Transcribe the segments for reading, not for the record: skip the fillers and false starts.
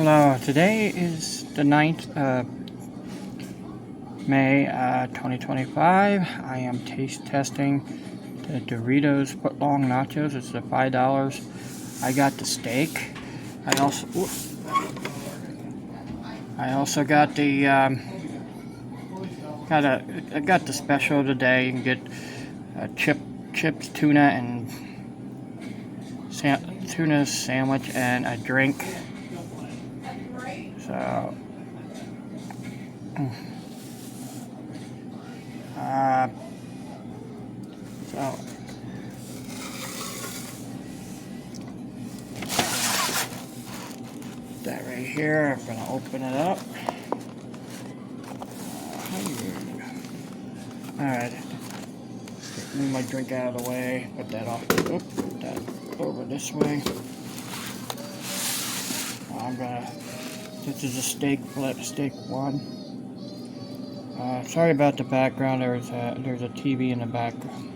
Hello, today is the 9th of May 2025. I am taste testing the Doritos footlong nachos. It's the $5. I got the steak. I also got the I got the special today. You can get chips, tuna, and tuna sandwich and a drink. So that right here, I'm gonna open it up. Alright, move my drink out of the way, put that off, put that over this way. This is a steak flip, steak one. Sorry about the background, there's a TV in the background.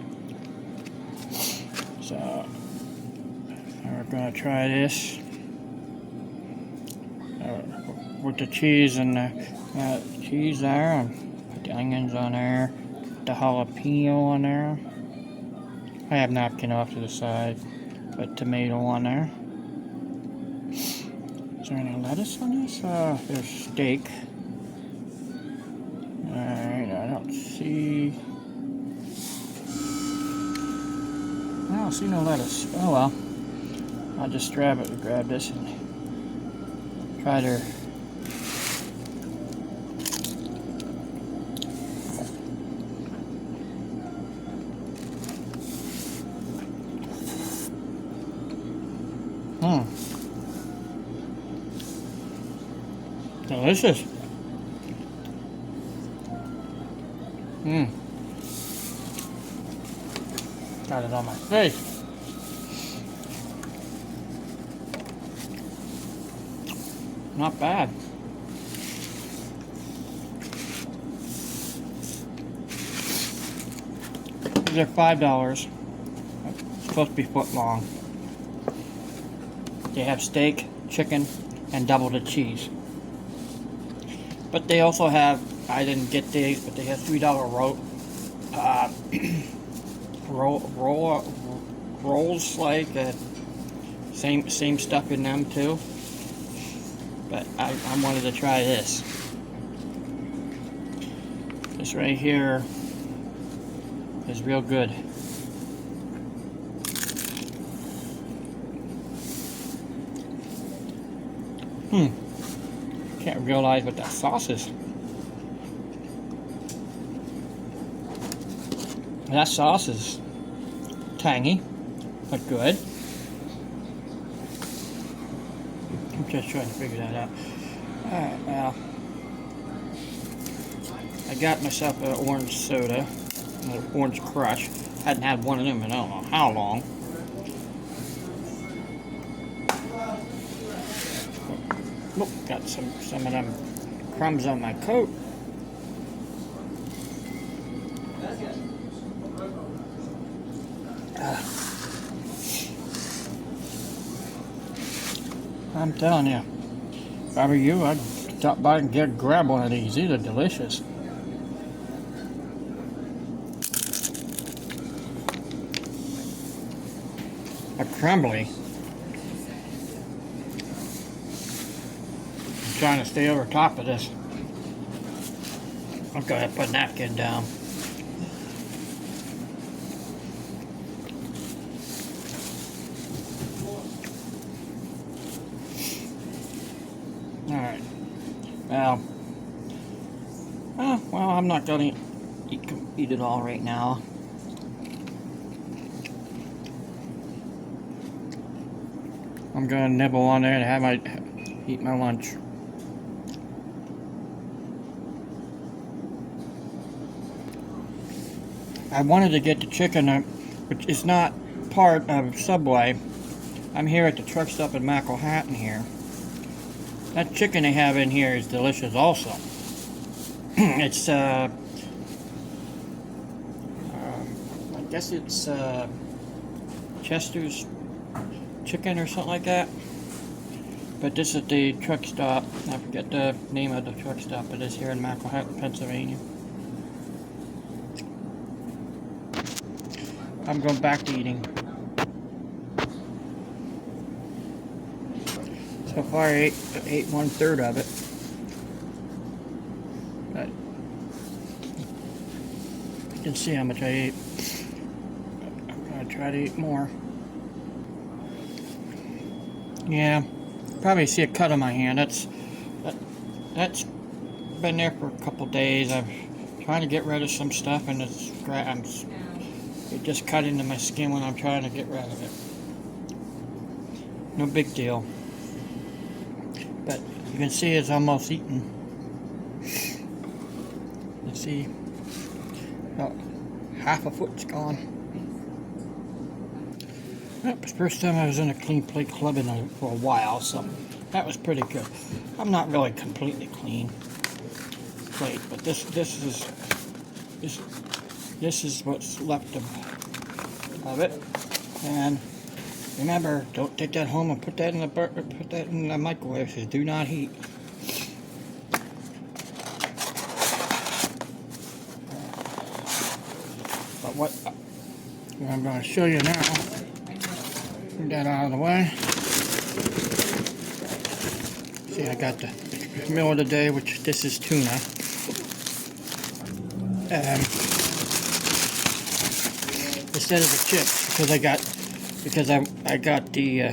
So, we're gonna try this. With the cheese and the cheese there, and put the onions on there, put the jalapeno on there. I have napkin off to the side, put tomato on there. Is there any lettuce on this? There's steak. Alright, I don't see no lettuce. Oh well. I'll just grab this and try to. Delicious. Got it on my face. Not bad. These are $5. It's supposed to be foot long. They have steak, chicken, and double the cheese. But they also have, I didn't get these, but they have $3 rolls, like same stuff in them too. But I wanted to try this. This right here is real good. Can't realize what that sauce is. That sauce is tangy, but good. I'm just trying to figure that out. Alright, well, I got myself an orange soda, an orange crush. Hadn't had one of them in I don't know how long. Oh, got some of them crumbs on my coat. I'm telling you, if I were you, I'd stop by and grab one of these. These are delicious. They're crumbly. I'm trying to stay over top of this. I'll go ahead and put a napkin down. Alright. Well, I'm not going to eat it all right now. I'm going to nibble on there and eat my lunch. I wanted to get the chicken, which is not part of Subway. I'm here at the truck stop in Mcelhattan here. That chicken they have in here is delicious also. It's, I guess it's Chester's chicken or something like that. But this is the truck stop. I forget the name of the truck stop. It is here in Mcelhattan, Pennsylvania. I'm going back to eating. So far I ate 1/3 of it. But you can see how much I ate. I'm going to try to eat more. Yeah, probably see a cut on my hand. That's been there for a couple days. I'm trying to get rid of some stuff, and it just cut into my skin when I'm trying to get rid of it. No big deal. But you can see it's almost eaten. You see, about half a foot's gone. That was the first time I was in a clean plate club for a while, so that was pretty good. I'm not really completely clean plate, but this is what's left of it. And remember, don't take that home and put that in the microwave. So do not heat. But what I'm going to show you now. Move that out of the way. See, I got the meal of the day, which this is tuna. Instead of the chips, because I got the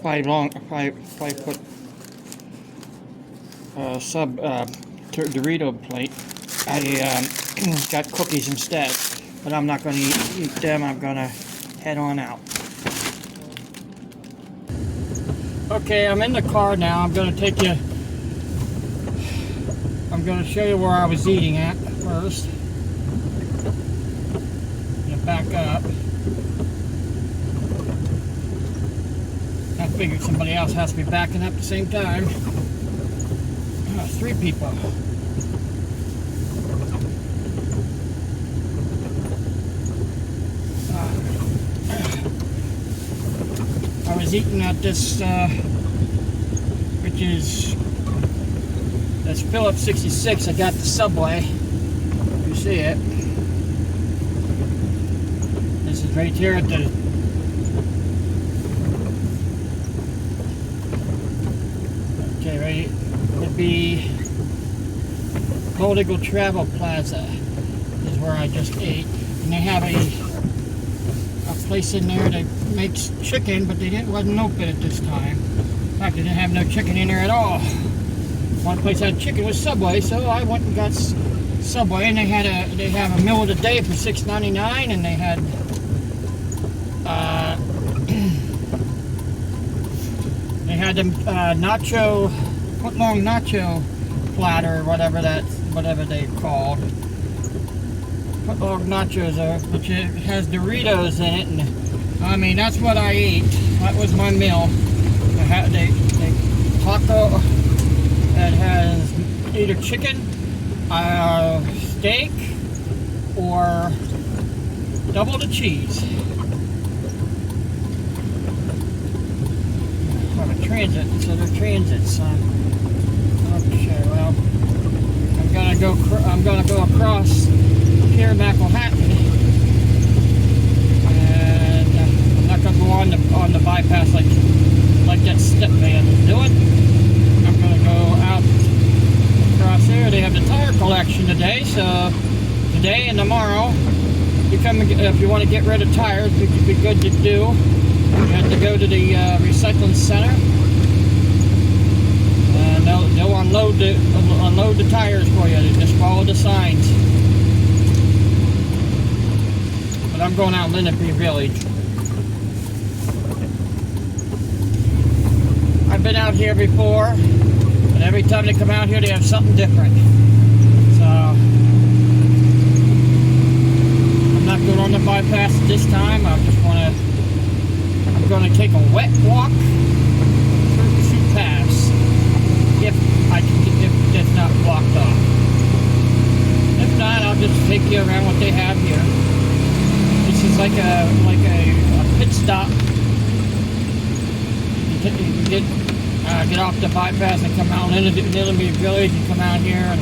5-foot sub Dorito plate. I got cookies instead, but I'm not going to eat them. I'm going to head on out. Okay, I'm in the car now. I'm going to show you where I was eating at first. I'm going to back up. I figured somebody else has to be backing up at the same time. 3 people. I was eating at this, that's Phillips 66. I got the Subway. You see it. This is right here at the right. Would be Political Travel Plaza is where I just ate, and they have a place in there that makes chicken, but they wasn't open at this time. In fact, they didn't have no chicken in there at all. One place had chicken was Subway, so I went and got Subway, and they have a meal of the day for $6.99, and they had the foot-long nacho platter, or whatever they called. Foot-long nachos, which has Doritos in it, and I mean that's what I ate. That was my meal. They taco that has either chicken, steak, or double the cheese. On a transit, so they're transits. Okay, well, I'm gonna go across here in Mcelhattan, and I'm not gonna go on the bypass like that step man is doing. I'm gonna go out across here. They have the tire collection today, so today and tomorrow, if you want to get rid of tires, it would be good to do. You have to go to the recycling center, and they'll unload the tires for you. They just follow the signs. But I'm going out Lenape Village. I've been out here before, and every time they come out here, they have something different. So I'm not going on the bypass this time. I'm going to take a wet walk through the Shoot Pass if it's not blocked off. If not, I'll just take you around what they have here. This is like a pit stop. You get off the bypass and come out into the village and come out here and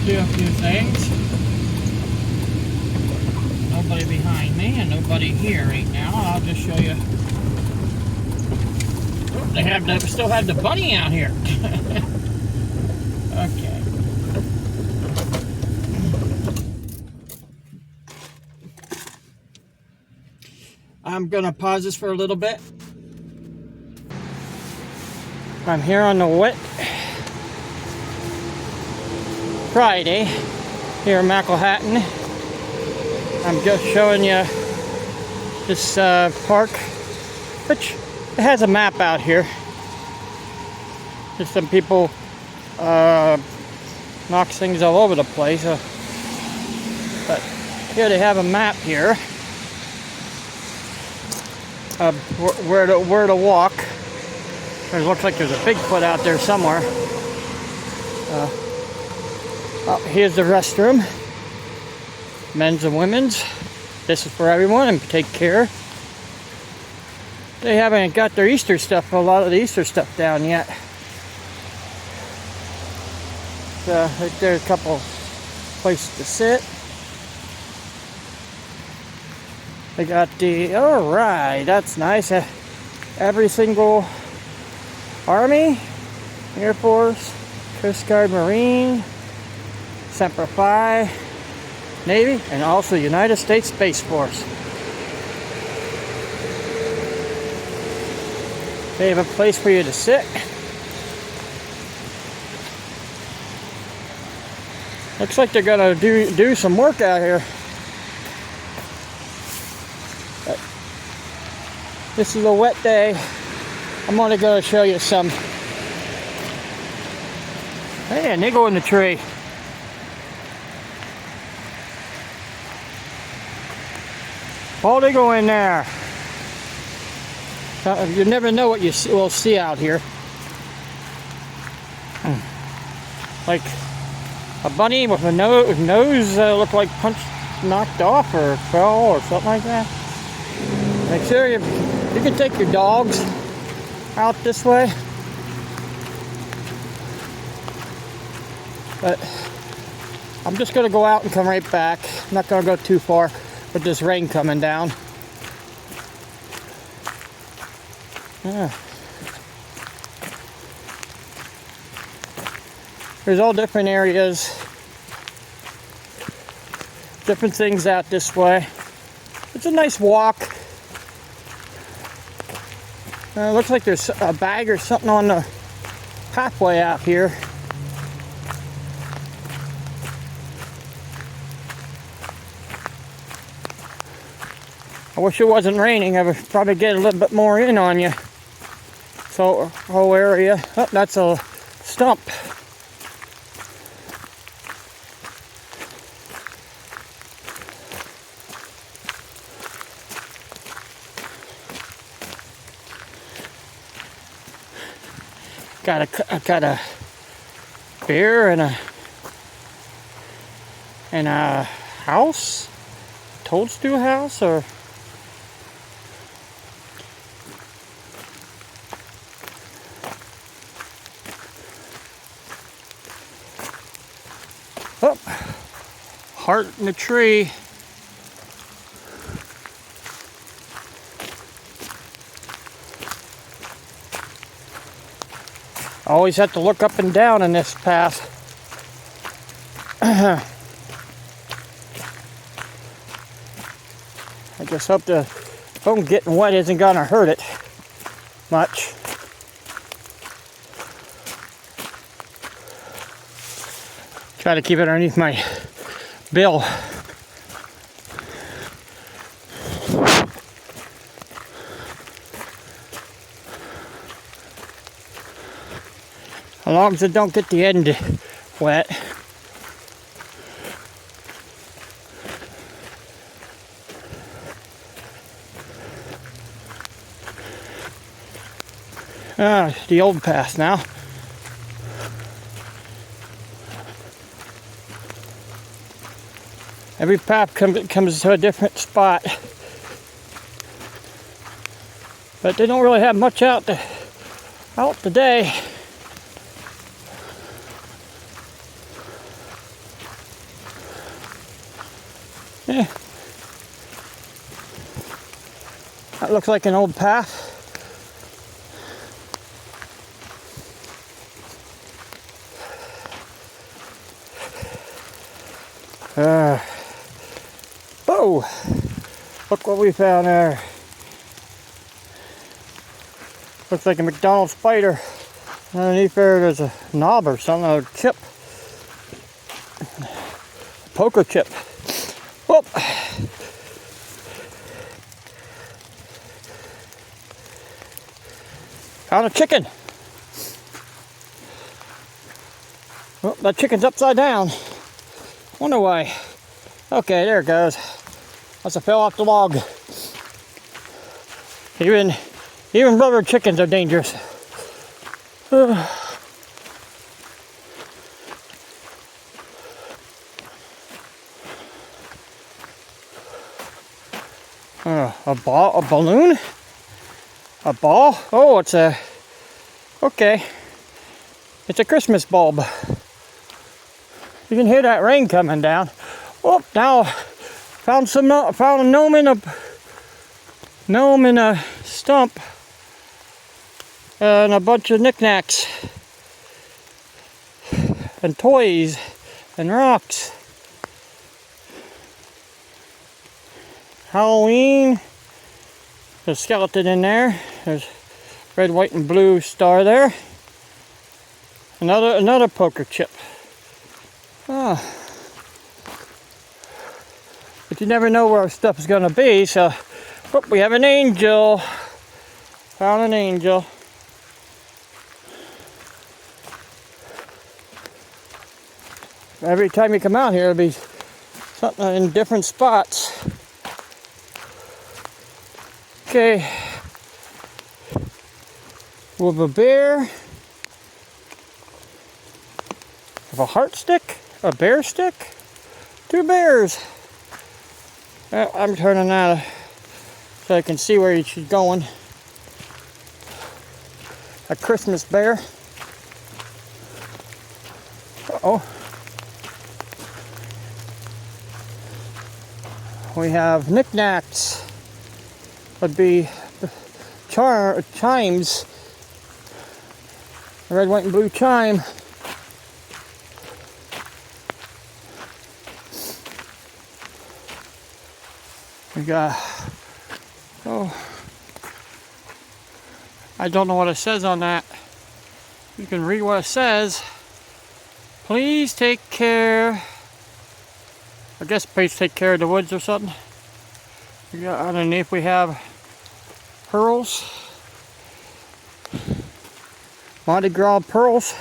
do a few things. Nobody behind me and nobody here right now. I'll just show you. They still have the bunny out here. Okay. I'm gonna pause this for a little bit. I'm here on the wet Friday here in Mcelhattan. I'm just showing you this park, which it has a map out here. There's some people knocks things all over the place, but here they have a map here of where to walk. It looks like there's a Bigfoot out there somewhere. Oh, here's the restroom. Men's and women's. This is for everyone and take care. They haven't got their Easter stuff, a lot of the Easter stuff down yet. There's a couple places to sit. They got the, alright, that's nice. Every single Army, Air Force, Coast Guard, Marine, Semper Fi, Navy, and also United States Space Force. They have a place for you to sit. Looks like they're gonna do some work out here. But this is a wet day. I'm only gonna show you some. Hey, a niggle in the tree. All they go in there. You never know what you will see out here. Like a bunny with a nose looked like knocked off or fell or something like that. Make sure you can take your dogs out this way. But I'm just going to go out and come right back. I'm not going to go too far with this rain coming down. Yeah. There's all different areas, different things out this way. It's a nice walk. Looks like there's a bag or something on the pathway out here. I wish it wasn't raining. I would probably get a little bit more in on you. So, whole area. Oh, that's a stump. Got a bear and a house, toadstool house, or oh, heart in the tree. Always have to look up and down in this path. I just hope the phone getting wet isn't gonna hurt it much. Try to keep it underneath my bill. As long as it don't get the end wet. The old path now. Every path comes to a different spot. But they don't really have much out today. Yeah. That looks like an old path. Oh, look what we found there. Looks like a McDonald's spider. Underneath there's a knob or something, a chip. A poker chip. Whoop. Found a chicken. Oh, that chicken's upside down. Wonder why. Okay, there it goes. Must have fell off the log. Even rubber chickens are dangerous. A ball, a balloon, a ball. Oh, okay. It's a Christmas bulb. You can hear that rain coming down. Oh, now found a gnome in a stump and a bunch of knickknacks and toys and rocks. Halloween. There's a skeleton in there. There's red, white, and blue star there. Another poker chip. Oh. But you never know where our stuff is going to be, so oh, we have an angel. Found an angel. Every time you come out here, it'll be something in different spots. Okay. We have a bear. Have a heart stick, a bear stick, 2 bears. I'm turning that so I can see where she's going. A Christmas bear. Uh-oh. We have knickknacks. Would be chimes. A red, white, and blue chime. We got, oh, I don't know what it says on that. You can read what it says. Please take care. I guess please take care of the woods or something. We got underneath we have pearls. Mardi Gras pearls.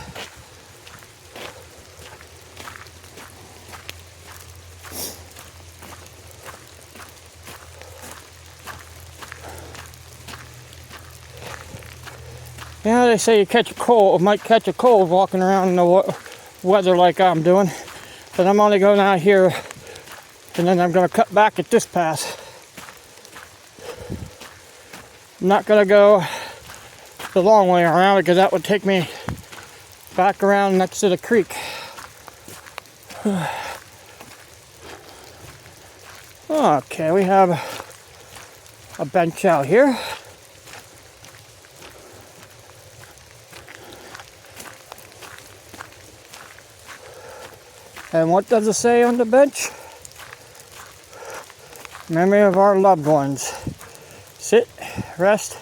Yeah, they say you catch a cold, might catch a cold walking around in the weather like I'm doing. But I'm only going out here and then I'm going to cut back at this pass. I'm not going to go the long way around because that would take me back around next to the creek. Okay, we have a bench out here. And what does it say on the bench? Memory of our loved ones. Sit, rest,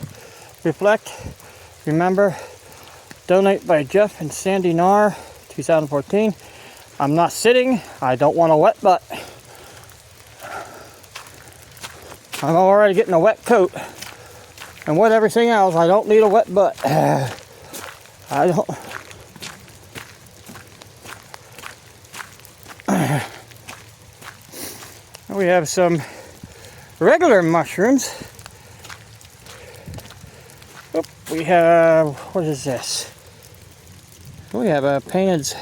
reflect, remember, donate by Jeff and Sandy Narr, 2014. I'm not sitting, I don't want a wet butt. I'm already getting a wet coat. And with everything else, I don't need a wet butt. I don't. We have some regular mushrooms. Oh, we have, what is this? We have a painted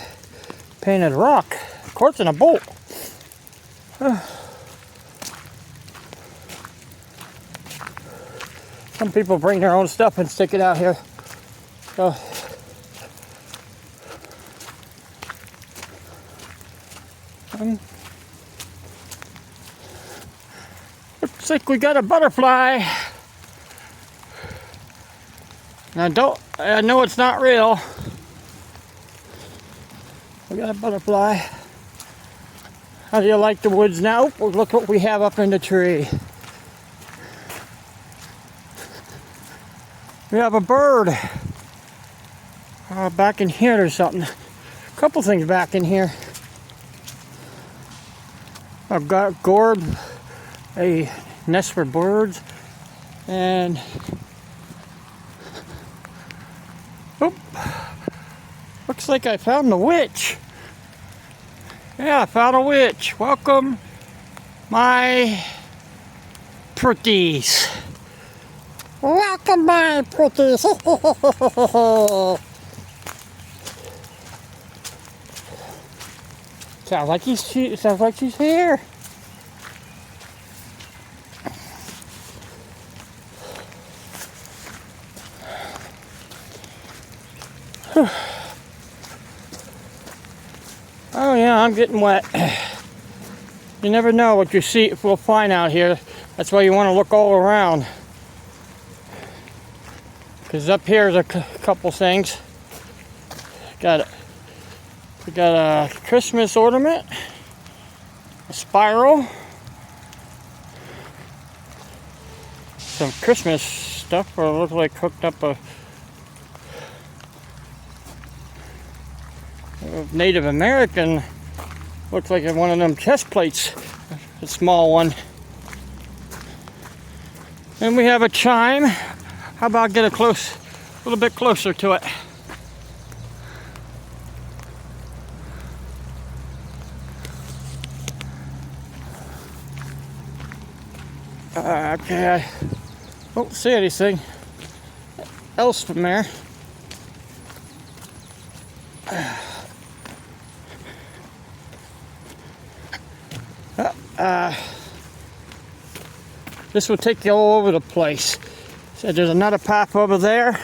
rock, of course, in a bowl. Some people bring their own stuff and stick it out here. So, looks like we got a butterfly. Now I know it's not real. We got a butterfly. How do you like the woods now? Well, look what we have up in the tree. We have a bird. Back in here there's something. A couple things back in here. I've got gourd, a nest for birds, and looks like I found the witch. Yeah, I found a witch. Welcome, my pretties. Welcome, my pretties. Sounds like she's here. Oh yeah, I'm getting wet. You never know what we'll find out here. That's why you want to look all around. Because up here is a couple things. We got a Christmas ornament, a spiral, some Christmas stuff, or it looks like cooked up a Native American, looks like one of them chest plates, a small one. And we have a chime. How about get a little bit closer to it? Okay, I don't see anything else from there. This will take you all over the place. So there's another path over there,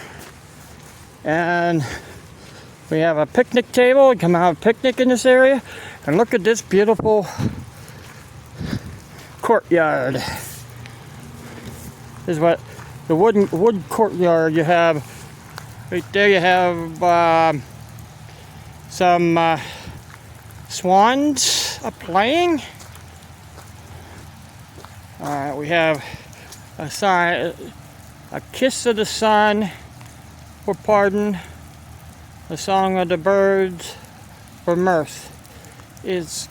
and we have a picnic table. You come have a picnic in this area, and look at this beautiful courtyard. This is what the wood courtyard you have. Right there you have some swans playing. We have a sign, a kiss of the sun for pardon, the song of the birds for mirth is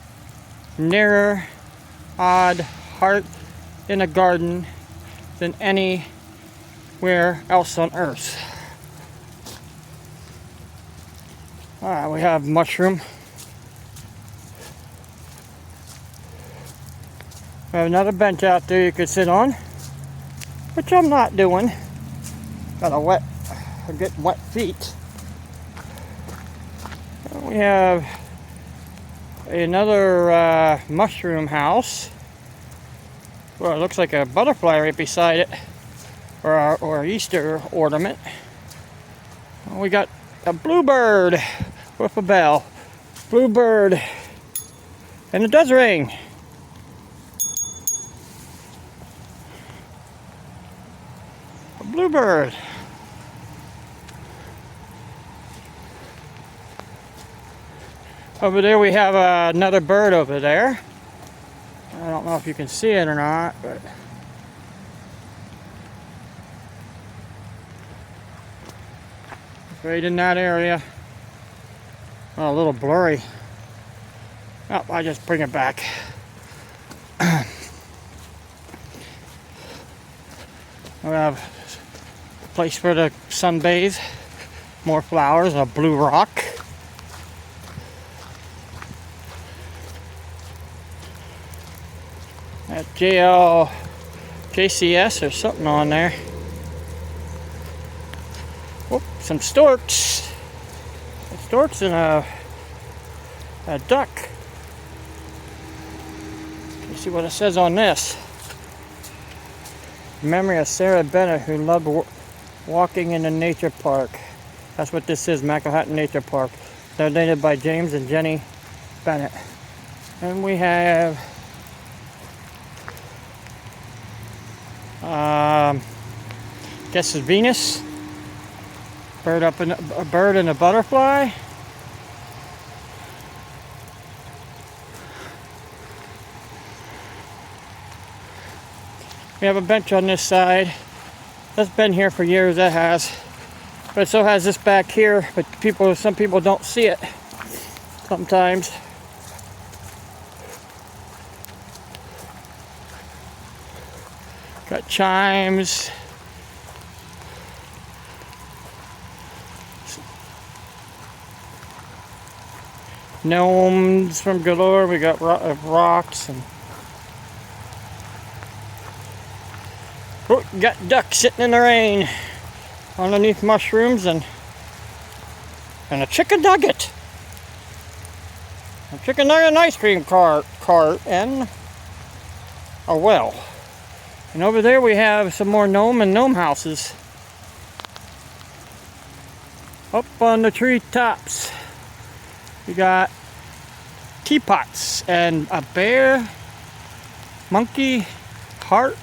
nearer odd heart in a garden than anywhere else on earth. We have mushroom. We have another bench out there you could sit on, which I'm not doing. I'm getting wet feet. We have another mushroom house. Well, it looks like a butterfly right beside it, or Easter ornament. We got a bluebird with a bell. Bluebird, and it does ring. A bluebird. Over there we have another bird over there. I don't know if you can see it or not, but it's right in that area. Oh, a little blurry. Oh, I just bring it back. We have a place for the sunbathe. More flowers, a blue rock. That JCS or something on there. Whoop, some storks. A storks and a duck. Let's see what it says on this. In memory of Sarah Bennett, who loved walking in a nature park. That's what this is, Mcelhattan Nature Park. Donated by James and Jenny Bennett. And we have guess it's Venus. A bird and a butterfly. We have a bench on this side. That's been here for years, that has. But so has this back here, but some people don't see it sometimes. Got chimes. Gnomes from galore. We got rocks and got ducks sitting in the rain underneath mushrooms and a chicken nugget. A chicken nugget and ice cream cart and a well. And over there we have some more gnome houses. Up on the treetops we got teapots and a bear, monkey, heart,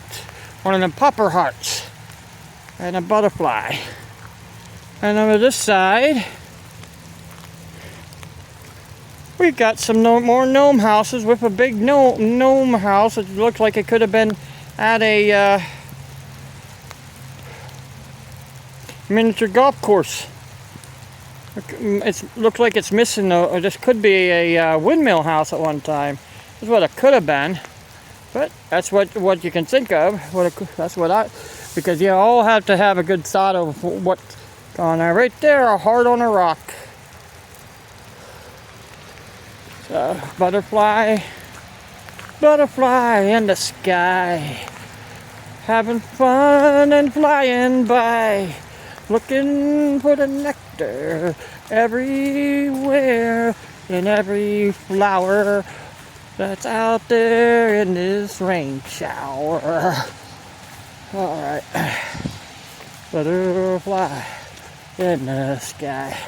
one of them popper hearts, and a butterfly. And over this side we got some more gnome houses with a big gnome house. It looks like it could have been at a miniature golf course. It looks like it's missing. This could be a windmill house at one time. That's what it could have been. But that's what you can think of. Because you all have to have a good thought of what's going on. Right there, a heart on a rock. So, butterfly in the sky, having fun and flying by, looking for the nectar everywhere in every flower that's out there in this rain shower. Alright, butterfly in the sky.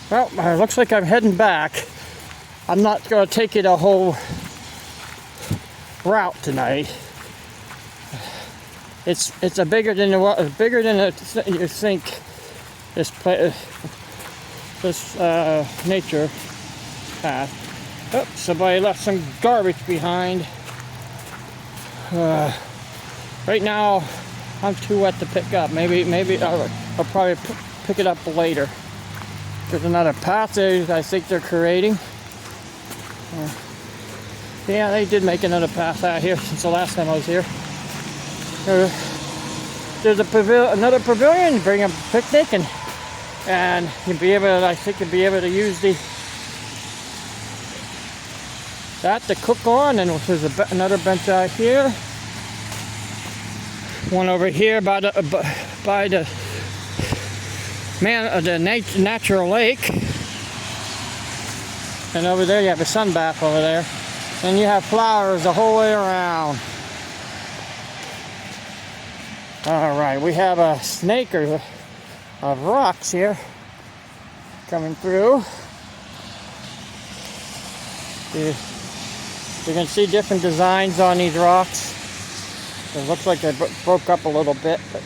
Well, it looks like I'm heading back. I'm not going to take you the whole route tonight. It's bigger than you think. This nature path. Oh, somebody left some garbage behind. Right now, I'm too wet to pick up. Maybe I'll probably pick it up later. There's another path there I think they're creating. Yeah, they did make another path out here since the last time I was here. There's another pavilion. Bring a picnic and you'll be able to, I think you'll be able to use that to cook on. And there's another bench out here. One over here by the natural lake. And over there you have a sun bath over there. And you have flowers the whole way around. Alright, we have a snake of rocks here coming through. You can see different designs on these rocks. It looks like they broke up a little bit, but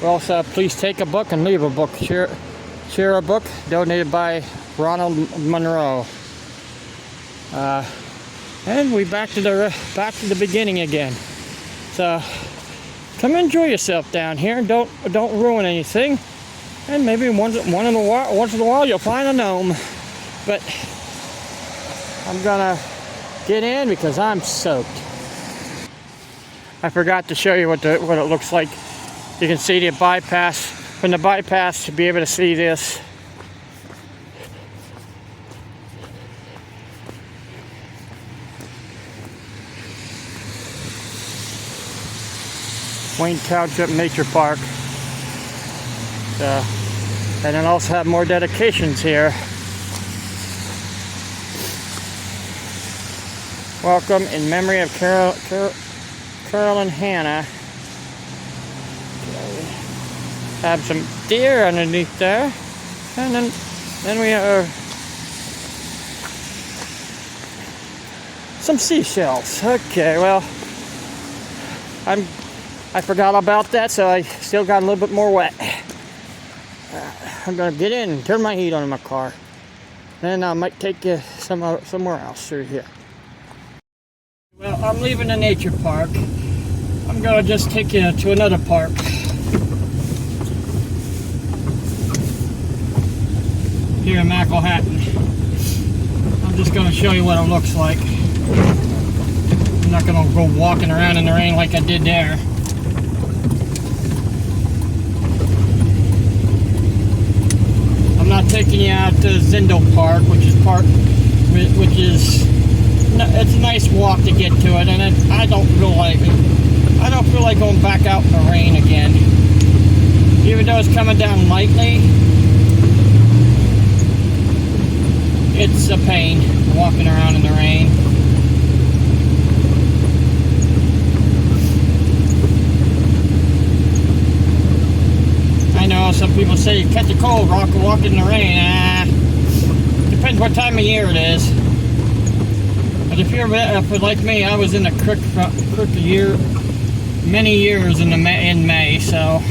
we also have Please Take a Book and Leave a Book. Share a book donated by Ronald Monroe. And we back to the beginning again. So come enjoy yourself down here and don't ruin anything. And maybe once in a while you'll find a gnome. But I'm gonna get in because I'm soaked. I forgot to show you what it looks like. You can see the bypass. From the bypass to be able to see this. Wayne Township Nature Park. And then also have more dedications here. welcome in memory of Carol and Hannah. Have some deer underneath there, and then we have some seashells. Okay, well, I forgot about that, so I still got a little bit more wet. I'm gonna get in and turn my heat on in my car. Then I might take you somewhere else through here. Well, I'm leaving the nature park. I'm gonna just take you to another park. Here in Mcelhattan. I'm just gonna show you what it looks like. I'm not gonna go walking around in the rain like I did there. I'm not taking you out to Zindel Park, which is it's a nice walk to get to it, and I don't feel like going back out in the rain again. Even though it's coming down lightly, it's a pain walking around in the rain. I know some people say you catch a cold walking in the rain. Depends what time of year it is. But if you're like me, I was in the creek many years in May, so.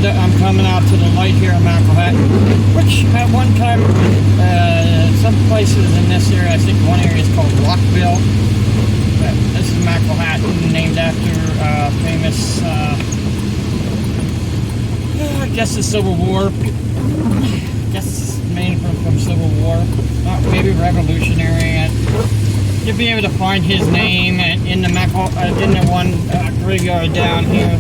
I'm coming out to the light here in Mcelhattan, which at one time, some places in this area, I think one area is called Rockville. This is Mcelhattan, named after famous, I guess the Civil War. I guess it's named from Civil War, maybe Revolutionary. You'll be able to find his name in the one graveyard down here.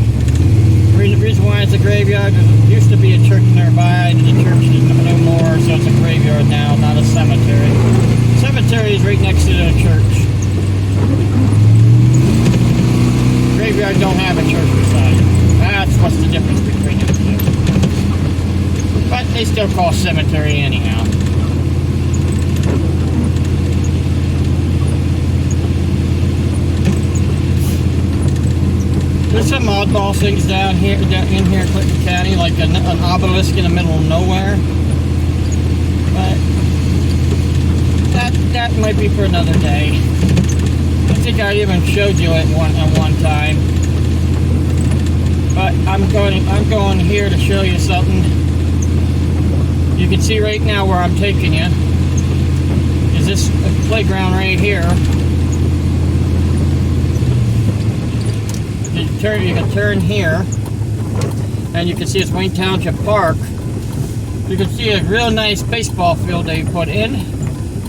The reason why it's a graveyard is there used to be a church nearby, and the church is no more, so it's a graveyard now, not a cemetery. The cemetery is right next to the church. The graveyard don't have a church beside it. That's what's the difference between the two. But they still call cemetery anyhow. There's some oddball things down in here, Clinton County, like an obelisk in the middle of nowhere. But that might be for another day. I think I even showed you it at one time. But I'm going here to show you something. You can see right now where I'm taking you is this playground right here. You can turn here, and you can see it's Wayne Township Park. You can see a real nice baseball field they put in,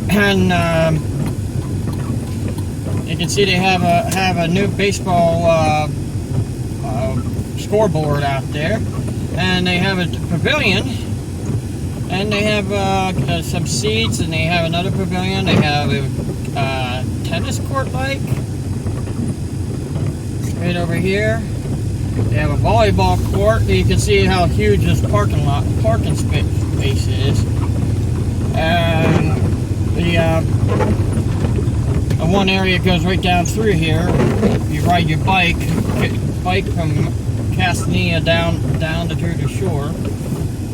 and you can see they have a new baseball scoreboard out there, and they have a pavilion, and they have some seats, and they have another pavilion. They have a tennis court like. Right over here, they have a volleyball court. You can see how huge this parking space is. And the one area goes right down through here. You ride your bike from Castania down to the shore,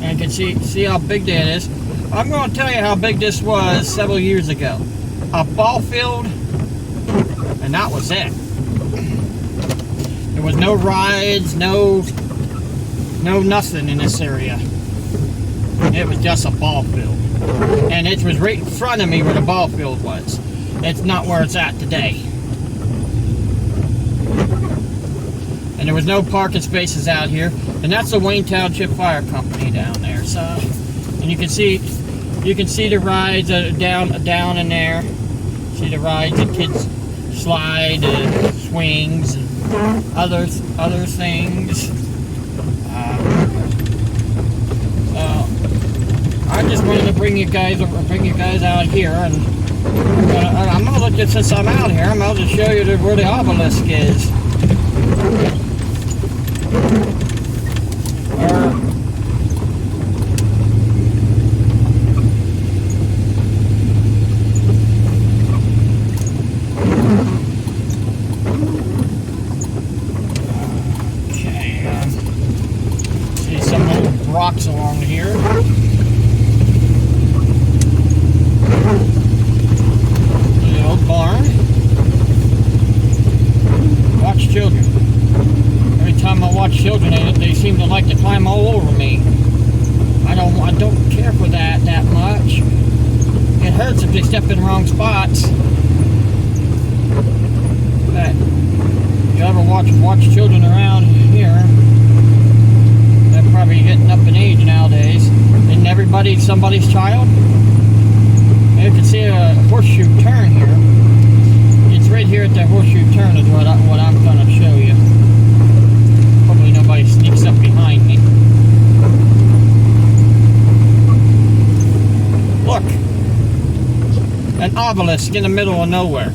and you can see how big that is. I'm going to tell you how big this was several years ago. A ball field, and that was it. There was no rides, no nothing in this area. It was just a ball field. And it was right in front of me where the ball field was. It's not where it's at today. And there was no parking spaces out here. And that's the Wayne Township Fire Company down there. So, and you can see the rides down in there. See the rides, the kids slide, swings, and other things. I just wanted to bring you guys out here, and I'm gonna look at, since I'm out here, I'm going to show you where the obelisk is. See some old rocks along here. The old barn. Watch children. Every time I watch children, they seem to like to climb all over me. I don't care for that much. It hurts if they step in the wrong spots. But you ever watch children around here? They're probably getting up in age nowadays. Isn't everybody somebody's child? You can see a horseshoe turn here. It's right here at the horseshoe turn is what I'm going to show you. Hopefully nobody sneaks up behind me. Look, an obelisk in the middle of nowhere.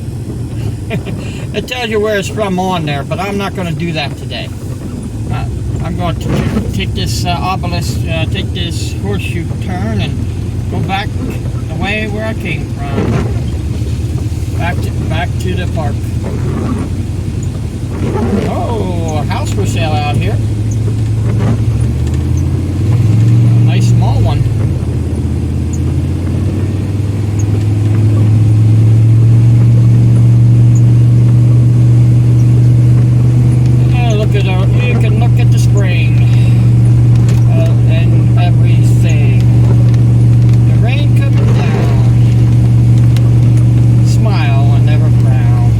It tells you where it's from on there, but I'm not going to do that today. I'm going to take this obelisk, take this horseshoe turn, and go back the way where I came from. Back to the park. Oh, a house for sale out here. A nice small one. You can look at the spring and everything. The rain coming down. Smile and never frown.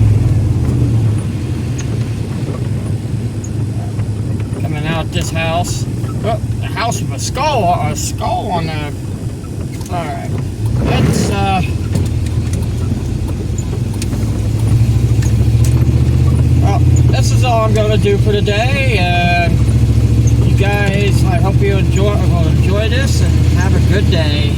Coming out this house. Oh, the house with a skull on the. All right, let's Well, this is all I'm going to do for today. You guys, I hope you will enjoy this and have a good day.